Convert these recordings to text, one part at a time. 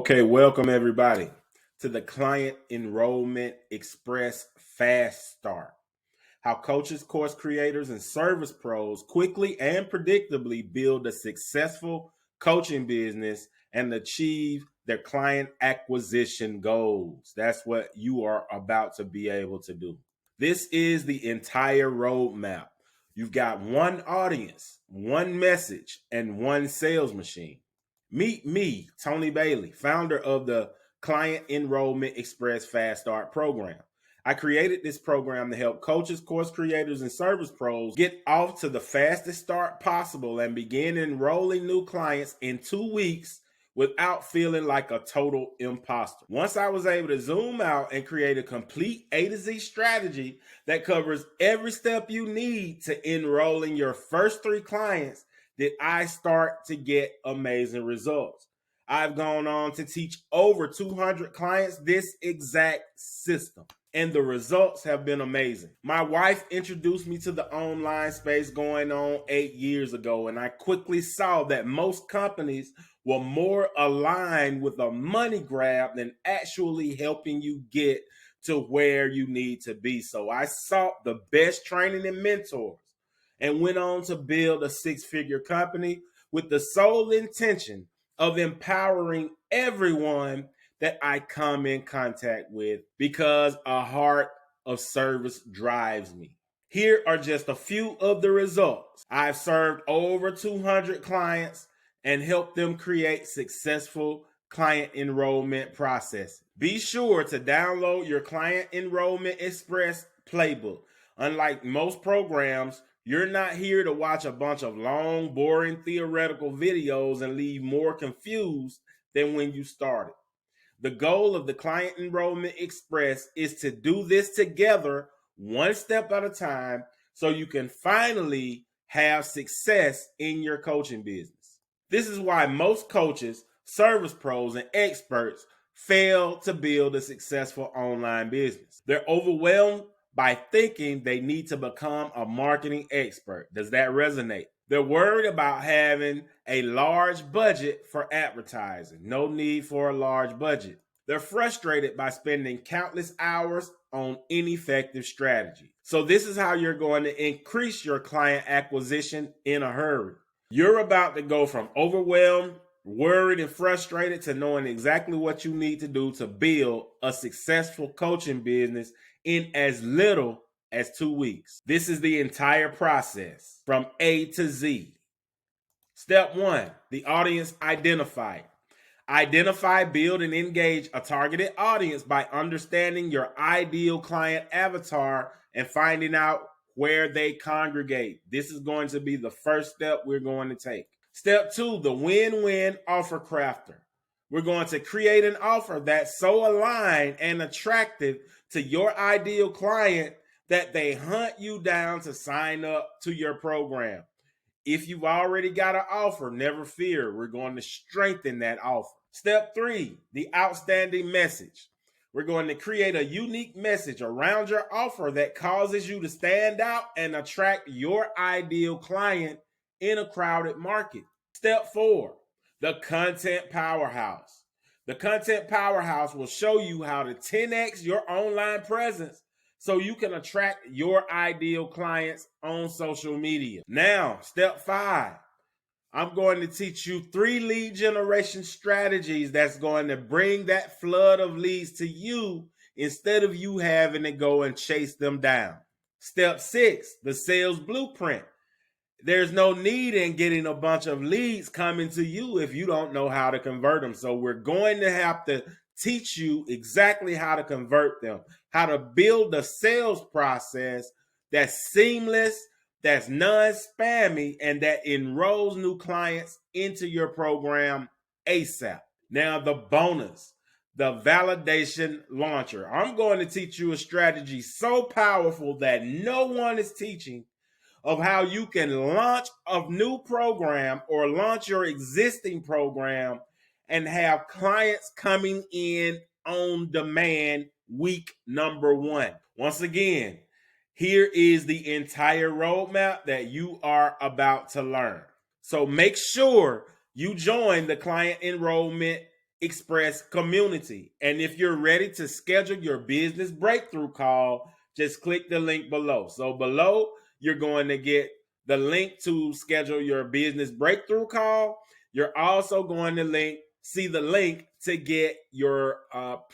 Okay, welcome everybody to the Client Enrollment Express Fast Start. How coaches, course creators, and service pros quickly and predictably build a successful coaching business and achieve their client acquisition goals. That's what you are about to be able to do. This is the entire roadmap. You've got one audience, one message, and one sales machine. Meet me, Tony Bailey, founder of the Client Enrollment Express Fast Start program. I created this program to help coaches, course creators, and service pros get off to the fastest start possible and begin enrolling new clients in 2 weeks without feeling like a total imposter. Once I was able to zoom out and create a complete A to Z strategy that covers every step you need to enrolling your first 3 clients, did I start to get amazing results. I've gone on to teach over 200 clients this exact system, and the results have been amazing. My wife introduced me to the online space going on 8 years ago, and I quickly saw that most companies were more aligned with a money grab than actually helping you get to where you need to be. So I sought the best training and mentors and went on to build a 6-figure company with the sole intention of empowering everyone that I come in contact with, because a heart of service drives me. Here are just a few of the results. I've served over 200 clients and helped them create successful client enrollment processes. Be sure to download your Client Enrollment Express playbook. Unlike most programs, you're not here to watch a bunch of long, boring theoretical videos and leave more confused than when you started. The goal of the Client Enrollment Express is to do this together, one step at a time, so you can finally have success in your coaching business. This is why most coaches, service pros, and experts fail to build a successful online business. They're overwhelmed by thinking they need to become a marketing expert. Does that resonate? They're worried about having a large budget for advertising. No need for a large budget. They're frustrated by spending countless hours on ineffective strategy. So this is how you're going to increase your client acquisition in a hurry. You're about to go from overwhelmed, worried, and frustrated to knowing exactly what you need to do to build a successful coaching business in as little as 2 weeks. This is the entire process from A to Z. Step 1, the audience identifier. Identify, build, and engage a targeted audience by understanding your ideal client avatar and finding out where they congregate. This is going to be the first step we're going to take. Step 2, the win-win offer crafter. We're going to create an offer that's so aligned and attractive to your ideal client that they hunt you down to sign up to your program. If you've already got an offer, never fear. We're going to strengthen that offer. Step 3, the outstanding message. We're going to create a unique message around your offer that causes you to stand out and attract your ideal client in a crowded market. Step 4, the content powerhouse. The content powerhouse will show you how to 10x your online presence so you can attract your ideal clients on social media. Now, step 5, I'm going to teach you 3 lead generation strategies that's going to bring that flood of leads to you instead of you having to go and chase them down. Step 6, the sales blueprint. There's no need in getting a bunch of leads coming to you if you don't know how to convert them. So we're going to have to teach you exactly how to convert them, how to build a sales process that's seamless, that's non-spammy, and that enrolls new clients into your program ASAP. Now, the bonus, the validation launcher. I'm going to teach you a strategy so powerful that no one is teaching, of how you can launch a new program or launch your existing program and have clients coming in on demand week number 1. Once again, here is the entire roadmap that you are about to learn. So make sure you join the Client Enrollment Express community. And if you're ready to schedule your business breakthrough call, just click the link below. So below, you're going to get the link to schedule your business breakthrough call. You're also going to see the link to get your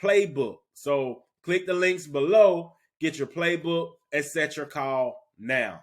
playbook. So click the links below, get your playbook, and set your call now.